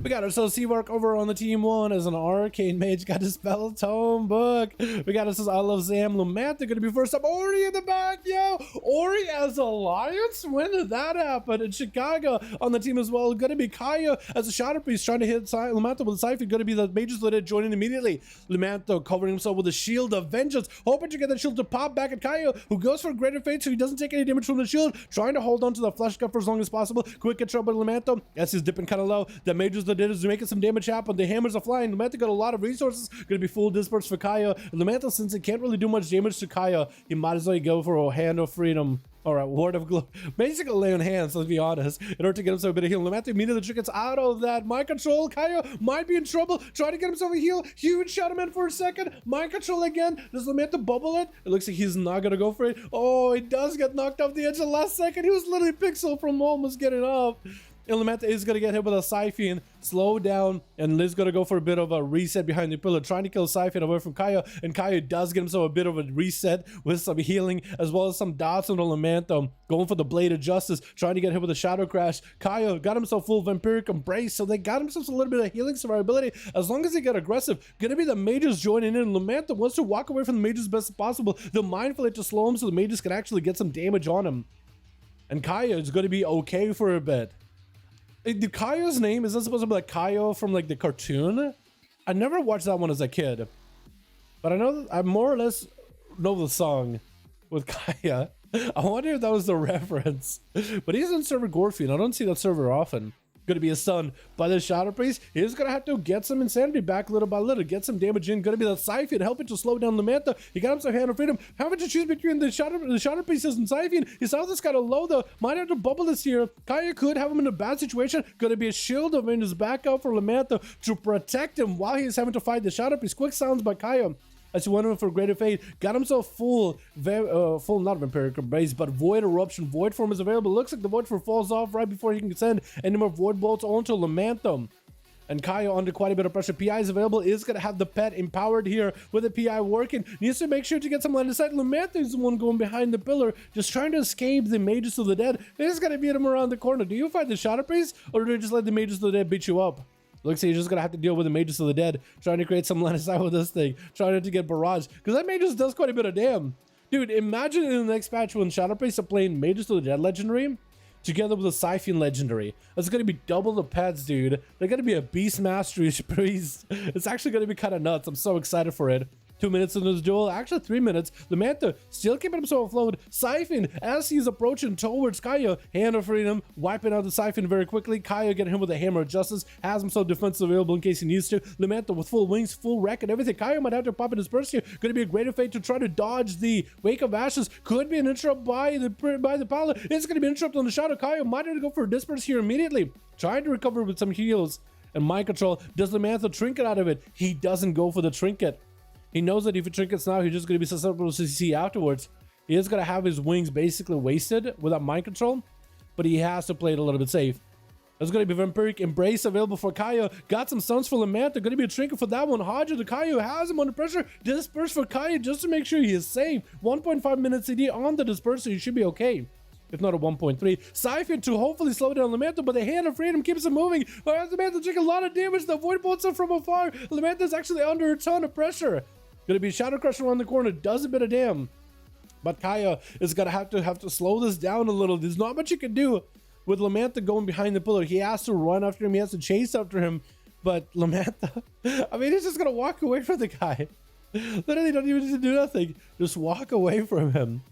We got ourselves Seawork over on the team one as an arcane mage. Got his spell tome book. We got ourselves I Love Zam. Lumantha gonna be first up. Ori in the back, yo. Ori as Alliance? When did that happen? In Chicago on the team as well. Gonna be Kaya as a shatter priest trying to hit Lumantha with a Siphon. Gonna be the mages that joining immediately. Lumantha covering himself with a shield of vengeance. Hoping to get that shield to pop back at Kaya, who goes for greater fate so he doesn't take any damage from the shield. Trying to hold on to the flesh cut for as long as possible. Quick control by Lumantha as he's dipping kind of low. The mages that did is making some damage happen. The hammers are flying. Lumantha got a lot of resources. Gonna be full disperse for Kaya. And Lumantha, since it can't really do much damage to Kaya, he might as well go for a hand of freedom. Alright, ward of glow. Basically lay on hands, let's be honest, in order to get himself a bit of heal. Lumantha immediately gets out of that. Mind control. Kaya might be in trouble. Trying to get himself a heal. Huge Shadowman for a second. Mind control again. Does Lumantha bubble it? It looks like he's not gonna go for it. Oh, he does get knocked off the edge of the last second. He was literally pixel from almost getting off. And Lumantha is going to get hit with a Siphon, slow down, and Liz going to go for a bit of a reset behind the pillar, trying to kill Siphon away from Kaya, and Kaya does get himself a bit of a reset with some healing, as well as some dots on the Lumantha, going for the Blade of Justice, trying to get hit with a Shadow Crash. Kaya got himself full Vampiric Embrace, so they got themselves a little bit of healing survivability, as long as they get aggressive. Going to be the mages joining in. Lumantha wants to walk away from the mages as best as possible. They'll mindful to slow him so the mages can actually get some damage on him. And Kaya is going to be okay for a bit. The Kaio's name, is that supposed to be like Kaio from like the cartoon? I never watched that one as a kid, but I know I more or less know the song with Kaya. I wonder if that was the reference. But he's in server Gorfield. I don't see that server often. Gonna be a stun by the Shadow Priest. He's gonna have to get some insanity back little by little, get some damage in. Gonna be the Siphon helping to slow down Lumantha. He got himself Hand of Freedom. Having to choose between the Shadow Priest and Siphon. He saw this kind of low though. Might have to bubble this here. Kaya could have him in a bad situation. Gonna be a shield of in his back out for Lumantha to protect him while he's having to fight the Shadow Priest. Quick sounds by Kaya as he went in for greater fate. Got himself full not Vampiric Embrace, but Void Eruption. Void form is available. Looks like the Void form falls off right before he can send any more Void Bolts onto Lumantha. And Kaya under quite a bit of pressure. PI is available. Is going to have the pet empowered here with the PI working. Needs to make sure to get some line of sight. Lumantha is the one going behind the pillar, just trying to escape the Mages of the Dead. They're just going to beat him around the corner. Do you fight the Shadow Priest, or do you just let the Mages of the Dead beat you up? Looks like you're just going to have to deal with the Mages of the Dead, trying to create some line of sight with this thing, trying to get barrage, because that Mages does quite a bit of damn. Dude, imagine in the next patch when Shadow Priest are playing Mages of the Dead Legendary, together with a Siphon Legendary. That's going to be double the pets, dude. They're going to be a Beast Mastery Priest. It's actually going to be kind of nuts. I'm so excited for it. 2 minutes into this duel, actually 3 minutes. Lumantha still keeping himself afloat. Siphon, as he's approaching towards Kaya, Hand of Freedom, wiping out the Siphon very quickly. Kaya getting him with a Hammer of Justice, has himself defense available in case he needs to. Lumantha with full wings, full wreck and everything. Kaya might have to pop in his burst here. Going to be a greater fate to try to dodge the Wake of Ashes. Could be an interrupt by the Paladin. It's going to be an interrupt on the Shadow. Kaya might have to go for a disperse here immediately. Trying to recover with some heals and mind control. Does Lumantha trinket out of it? He doesn't go for the trinket. He knows that if he trinkets now, he's just going to be susceptible to CC afterwards. He is going to have his wings basically wasted without mind control, but he has to play it a little bit safe. There's going to be Vampiric Embrace available for Kaya. Got some stuns for Lumantha. Going to be a trinket for that one. Hodger the Kaya has him under pressure. Disperse for Kaya just to make sure he is safe. 1.5 minutes CD on the disperser. He should be okay. If not a 1.3. Siphon to hopefully slow down Lumantha, but the Hand of Freedom keeps him moving. Lumantha taking a lot of damage. The Void Bolts are from afar. Lumantha's actually under a ton of pressure. Gonna be Shadow Crusher around the corner, does a bit of damn. But Kaya is gonna have to slow this down a little. There's not much you can do with Lumantha going behind the pillar. He has to run after him, he has to chase after him. But Lumantha, I mean, he's just gonna walk away from the guy. Literally don't even need to do nothing. Just walk away from him.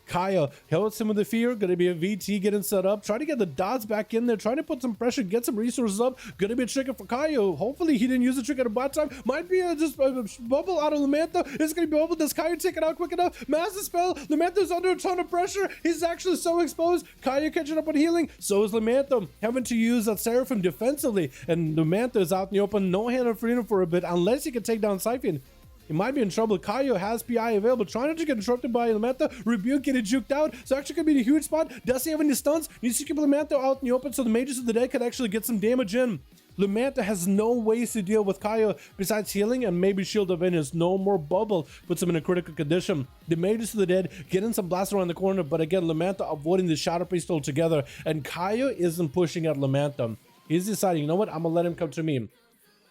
Kaya helps him with the fear. Gonna be a VT getting set up. Trying to get the dots back in there. Trying to put some pressure, get some resources up. Gonna be a trigger for Kaya. Hopefully he didn't use the trick at a bot time. Might be just a bubble out of Lumantha. It's gonna be bubble. Does Kaya take it out quick enough? Massive spell. Lumantha's under a ton of pressure. He's actually so exposed. Kaya catching up on healing. So is Lumantha. Having to use that Seraphim defensively. And Lumantha is out in the open. No Hand of Freedom for a bit. Unless he can take down Siphon. He might be in trouble. Kaya has PI available, trying to get interrupted by Lumantha. Rebuke getting juked out. So actually could be a huge spot. Does he have any stuns? Needs to keep Lumantha out in the open so the Mages of the Dead could actually get some damage in. Lumantha has no ways to deal with Kaya besides healing and maybe Shield of Vengeance. No more bubble puts him in a critical condition. The Mages of the Dead getting some blast around the corner, but again, Lumantha avoiding the Shadow Priest altogether. And Kaya isn't pushing at Lumantha. He's deciding, you know what, I'm gonna let him come to me.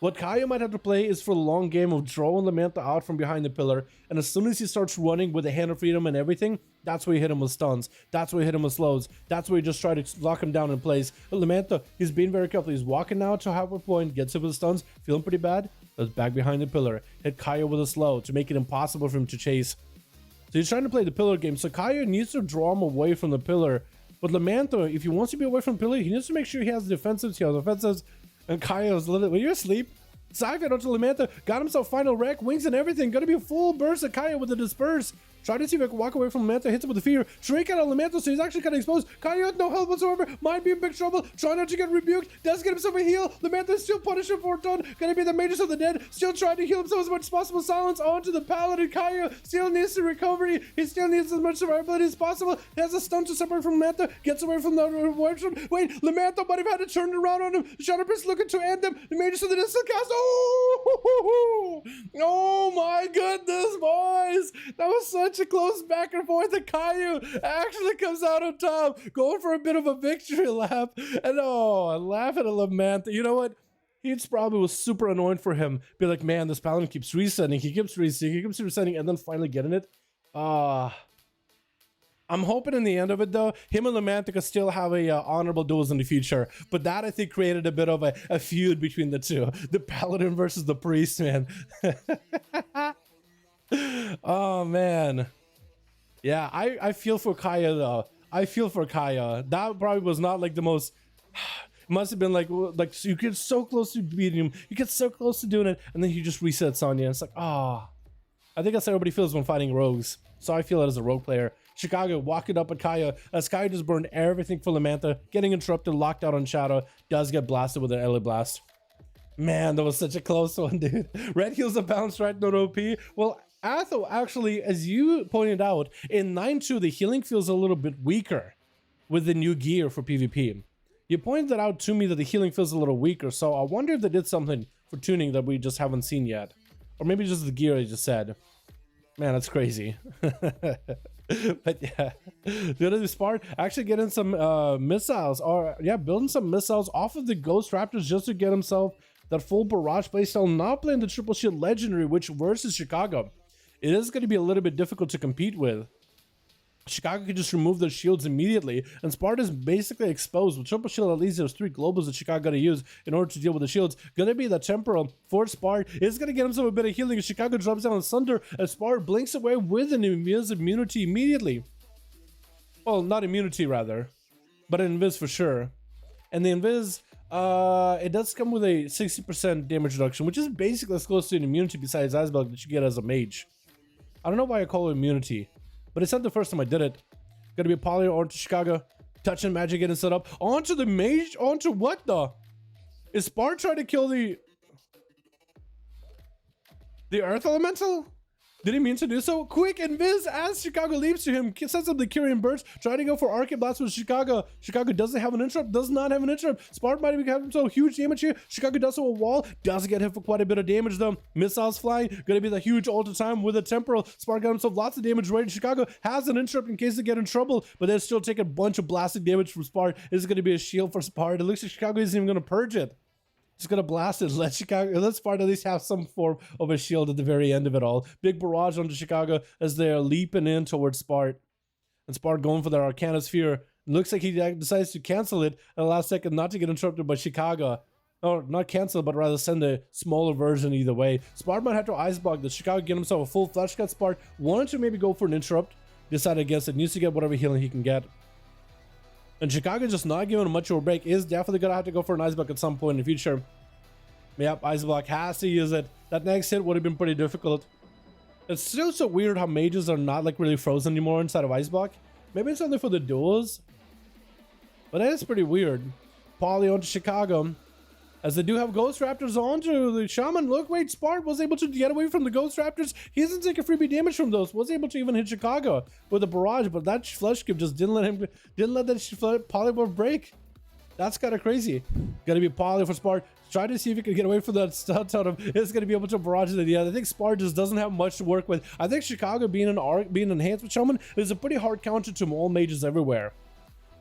What Kaya might have to play is for the long game of drawing Lamantha out from behind the pillar, and as soon as he starts running with the Hand of Freedom and everything, that's where you hit him with stuns, that's where you hit him with slows, that's where you just try to lock him down in place. But Lamantha, he's being very careful. He's walking now to halfway point, gets hit with stuns, feeling pretty bad, goes back behind the pillar, hit Kaya with a slow to make it impossible for him to chase. So he's trying to play the pillar game, so Kaya needs to draw him away from the pillar. But Lamantha, if he wants to be away from the pillar, he needs to make sure he has defensives, he has offensives, and Kaya is literally, when you're asleep, Sci-Fi onto Lamantha, got himself final wreck, wings and everything, gonna be a full burst of Kaya with the disperse. Try to see if I can walk away from Lamantha, hits him with the fear, shrink out of Lamantha, so he's actually kind of exposed. Kaya with no health whatsoever, might be in big trouble, trying not to get rebuked, does get himself a heal. Lamantha still punished him for a ton, gonna be the Mages of the Dead, still trying to heal himself as much as possible. Silence onto the Paladin. Kaya still needs the recovery, he still needs as much survivability as possible. He has a stun to separate from Lamantha, gets away from the wait, Lamantha might have had to turn it around on him. Shadowlands looking to end them. The Mages of the Dead still cast. Oh my goodness, boys! That was such a close back and forth, and Caillou actually comes out on top, going for a bit of a victory lap. And I laugh at a Lamantha. You know what? It's probably was super annoying for him. Be like, man, this Paladin keeps resetting, he keeps resetting, and then finally getting it. I'm hoping in the end of it, though, him and Lamantha could still have a honorable duels in the future. But that, I think, created a bit of a feud between the two. The Paladin versus the Priest, man. Oh, man. Yeah, I feel for Kaya, though. I feel for Kaya. That probably was not, like, the most... It must have been, like you get so close to beating him. You get so close to doing it, and then he just resets on you. And it's like, I think that's how everybody feels when fighting rogues. So I feel it as a rogue player. Chicago walking up at Kaya as Kaya just burned everything for Lamantha, getting interrupted, locked out on Shadow, does get blasted with an LA blast. Man, that was such a close one, dude. Red heals a bounce right, not OP. Well, Atho, actually, as you pointed out, in 9-2, the healing feels a little bit weaker with the new gear for PvP. You pointed that out to me that the healing feels a little weaker, so I wonder if they did something for tuning that we just haven't seen yet. Or maybe just the gear I just said. Man, that's crazy. But yeah, the other smart actually getting some missiles, or yeah, building some missiles off of the Ghost Raptors just to get himself that full barrage playstyle, not playing the triple shield legendary, which versus Chicago, it is going to be a little bit difficult to compete with. Chicago could just remove their shields immediately, and Sparta's basically exposed. With triple shield, at least there's 3 globals that Chicago got to use in order to deal with the shields. Gonna be the temporal for Spart. It's gonna get himself a bit of healing. Chicago drops down on Sunder, and Spart blinks away with an invis immunity immediately. Well, not immunity rather, but an invis for sure. And the invis, it does come with a 60% damage reduction, which is basically as close to an immunity besides Icebug that you get as a mage. I don't know why I call it immunity, but it's not the first time I did it. Gonna be a poly onto Chicago. Touching magic getting set up. Onto the mage? Onto what the? Is Spart trying to kill the Earth Elemental? Did he mean to do so? Quick invis as Chicago leaps to him. Sets up the Kyrian Burst. Trying to go for Arcade Blast with Chicago. Chicago doesn't have an interrupt. Does not have an interrupt. Spart might have himself huge damage here. Chicago does so a wall. Does get hit for quite a bit of damage though. Missiles flying. Gonna be the huge ult time with a temporal. Spart got himself lots of damage right. Chicago has an interrupt in case they get in trouble, but they're still taking a bunch of blasting damage from Spart. This is gonna be a shield for Spart. It looks like Chicago isn't even gonna purge it. Just gonna blast it. Let Spart at least have some form of a shield at the very end of it all. Big barrage onto Chicago as they're leaping in towards Spart. And Spart going for their Arcana Sphere. Looks like he decides to cancel it at the last second, not to get interrupted by Chicago. Or not cancel, but rather send a smaller version either way. Spart might have to Ice Block the Chicago, get himself a full flesh cut. Spart wanted to maybe go for an interrupt. Decided against it. Needs to get whatever healing he can get. And Chicago just not giving him much of a break. Is definitely going to have to go for an Ice Block at some point in the future. Yep, Ice Block has to use it. That next hit would have been pretty difficult. It's still so weird how mages are not like really frozen anymore inside of Ice Block. Maybe it's only for the duels. But that is pretty weird. Poly onto Chicago. As they do have Ghost Raptors onto the Shaman. Look, wait, Spart was able to get away from the Ghost Raptors. He doesn't take a freebie damage from those. Was able to even hit Chicago with a barrage, but that flesh gift just didn't let that polymorph break. That's kind of crazy. Gonna be poly for Spart. Try to see if he can get away from that stunt on him. It's gonna be able to barrage it at the end. I think Spart just doesn't have much to work with. I think Chicago being enhanced with Shaman is a pretty hard counter to all mages everywhere.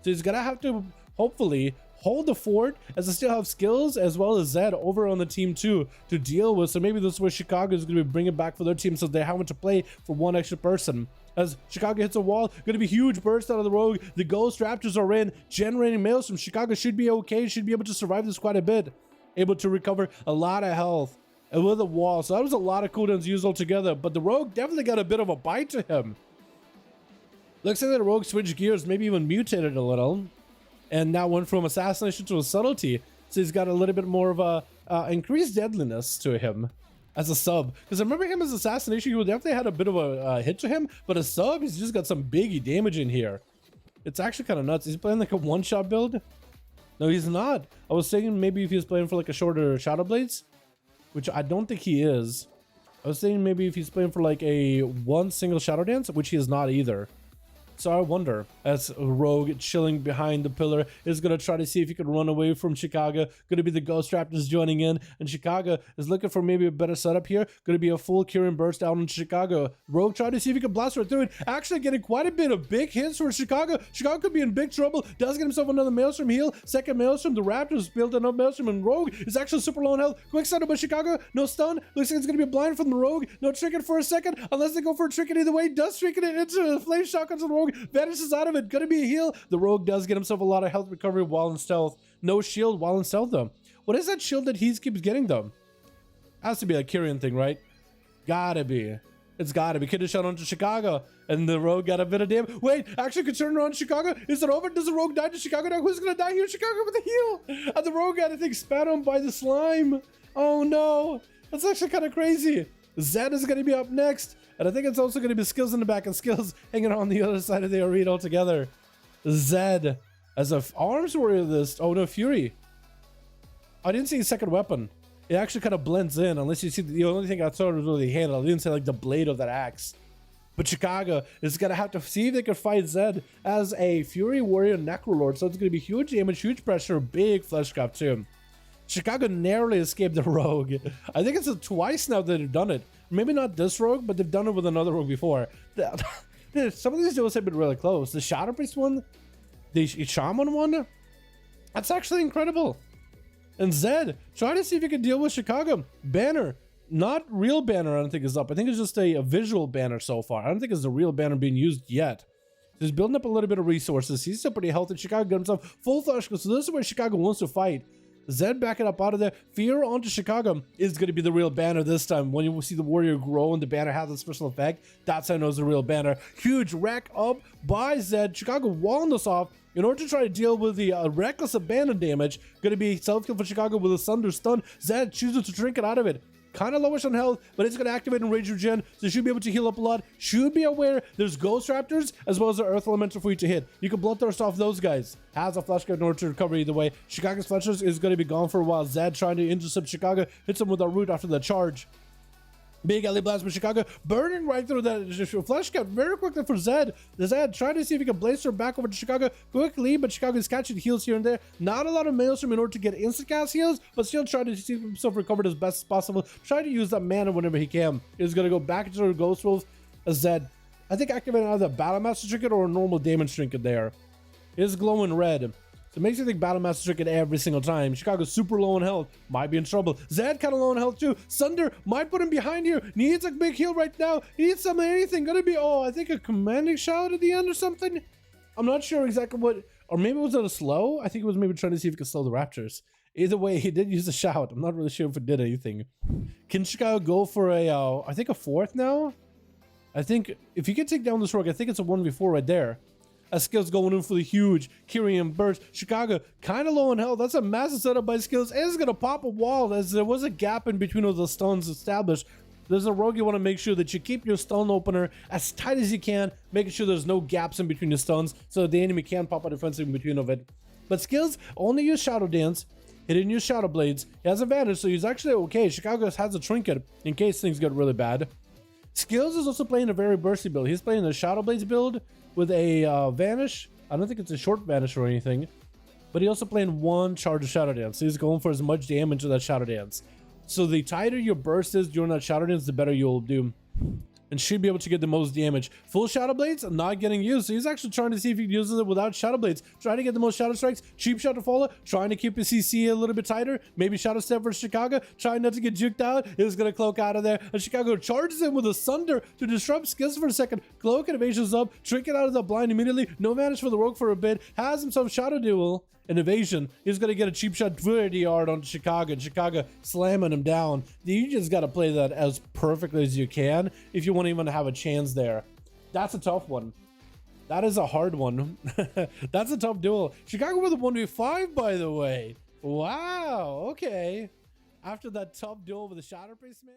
So he's gonna have to hopefully hold the fort, as they still have skills as well as Zed over on the team too to deal with. So maybe this is where Chicago is going to be bringing back for their team, so they're having to play for one extra person. As Chicago hits a wall, going to be huge burst out of the rogue. The Ghost Raptors are in, generating Maelstrom. Chicago should be okay, should be able to survive this quite a bit. Able to recover a lot of health with a wall. So that was a lot of cooldowns used altogether, but the rogue definitely got a bit of a bite to him. Looks like the rogue switched gears, maybe even mutated a little, and now went from assassination to a subtlety. So he's got a little bit more of a increased deadliness to him as a sub. Because I remember him as assassination, he definitely had a bit of a hit to him, but as sub, he's just got some biggie damage in here. It's actually kind of nuts. He's playing like a one-shot build. No, he's not. I was thinking maybe if he was playing for like a shorter Shadow Blades, which I don't think he is. I was thinking maybe if he's playing for like a one single Shadow Dance, which he is not either. So I wonder, as Rogue chilling behind the pillar is going to try to see if he can run away from Chicago. Going to be the Ghost Raptors joining in, and Chicago is looking for maybe a better setup here. Going to be a full Kieran burst down on Chicago. Rogue trying to see if he can blast right through it. Actually getting quite a bit of big hits for Chicago. Chicago could be in big trouble. Does get himself another Maelstrom heal. Second Maelstrom. The Raptors built enough Maelstrom, and Rogue is actually super low on health. Quick setup by Chicago. No stun. Looks like it's going to be blind from the Rogue. No trinket for a second, unless they go for a trinket either way. Does trinket it into the flame shotguns on the Rogue. Vanishes out of it. Gonna be a heal. The Rogue does get himself a lot of health recovery while in stealth. No shield while in stealth though. What is that shield that he keeps getting though? Has to be a Kyrian thing, right? Gotta be. It's gotta be. Kid is shot onto Chicago, and the Rogue got a bit of damage. Wait, actually could turn around Chicago. Is it over? Does the Rogue die to Chicago now? Who's gonna die here? Chicago with a heal. And the Rogue got, I think, spat on by the slime. Oh no. That's actually kind of crazy. Zed is gonna be up next. And I think it's also going to be Skills in the back, and Skills hanging on the other side of the arena altogether. Zed as a arms warrior list. Oh no, Fury. I didn't see a second weapon. It actually kind of blends in, unless you see the only thing I saw was really the handle. I didn't see like the blade of that axe. But Chicago is going to have to see if they can fight Zed as a Fury warrior Necrolord. So it's going to be huge damage, huge pressure, big fleshcraft too. Chicago narrowly escaped the Rogue. I think it's twice now that they've done it. Maybe not this Rogue, but they've done it with another Rogue before. Some of these duels have been really close. The Shadow Priest one, the Shaman one, that's actually incredible. And Zed, try to see if you can deal with Chicago. Banner, not real banner I don't think is up. I think it's just a visual banner so far. I don't think it's a real banner being used yet. He's building up a little bit of resources. He's still pretty healthy. Chicago got himself full flush. So this is where Chicago wants to fight. Zed backing up out of there. Fear onto Chicago is going to be the real banner this time. When you see the warrior grow and the banner has a special effect, that's how I know it's the real banner. Huge rack up by Zed. Chicago walling this off in order to try to deal with the reckless abandon damage. Going to be self-kill for Chicago with a Thunder Stun. Zed chooses to trinket out of it. Kind of lowish on health, but it's going to activate and Rage Regen, so you should be able to heal up a lot. Should be aware there's Ghost Raptors as well as the Earth Elemental for you to hit. You can Bloodthirst off those guys. Has a Flash Guard in order to recover either way. Chicago's Fleshers is going to be gone for a while. Zed trying to intercept Chicago. Hits him with a root after the charge. Big alley blast for Chicago, burning right through that flesh cap very quickly for Zed. Zed trying to see if he can blaze her back over to Chicago quickly, but Chicago is catching heals here and there. Not a lot of Maelstrom in order to get instant cast heals, but still trying to see himself recovered as best as possible. Try to use that mana whenever he can. He's going to go back into the Ghost Wolf. Zed, I think, activating either a Battle Master Trinket or a normal Damage Trinket there. It is glowing red. So it makes you think Battle Master Trinket every single time. Chicago's super low on health. Might be in trouble. Zed kind of low on health too. Sunder might put him behind here. Needs a big heal right now. He needs some anything. Gonna be, oh, I think a commanding shout at the end or something. I'm not sure exactly what, or maybe it was a slow. I think it was maybe trying to see if he could slow the Raptors. Either way, he did use a shout. I'm not really sure if it did anything. Can Chicago go for a, I think a fourth now? I think if you can take down this rogue, I think it's a 1v4 right there. As Skills going in for the huge Kyrian burst. Chicago kind of low on health. That's a massive setup by Skills. And it's going to pop a wall as there was a gap in between of the stuns established. There's a rogue, you want to make sure that you keep your stun opener as tight as you can, making sure there's no gaps in between the stuns so the enemy can't pop a defensive in between of it. But Skills only use Shadow Dance. He didn't use Shadow Blades. He has advantage, so he's actually okay. Chicago has a trinket in case things get really bad. Skills is also playing a very bursty build. He's playing a Shadow Blades build with a Vanish. I don't think it's a short Vanish or anything. But he also playing one charge of Shadow Dance. So he's going for as much damage with that Shadow Dance. So the tighter your burst is during that Shadow Dance, the better you'll do. and should be able to get the most damage. Full Shadow Blades not getting used, so he's actually trying to see if he uses it without Shadow Blades, trying to get the most Shadow Strikes. Cheap shot to follow, trying to keep his CC a little bit tighter. Maybe Shadow Step for Chicago, trying not to get juked out. He's gonna cloak out of there, and Chicago charges him with a Sunder to disrupt skills for a second. Cloak and evasions up, trinket out of the blind immediately. No manage for the rogue for a bit, has himself Shadow Duel. An evasion. He's gonna get a cheap shot pretty hard on Chicago, and Chicago slamming him down. You just gotta play that as perfectly as you can if you want to even have a chance there. That's a tough one. That is a hard one. That's a tough duel. Chicago with a 1v5, by the way. Wow, okay. After that tough duel with the Shadow Priest, man.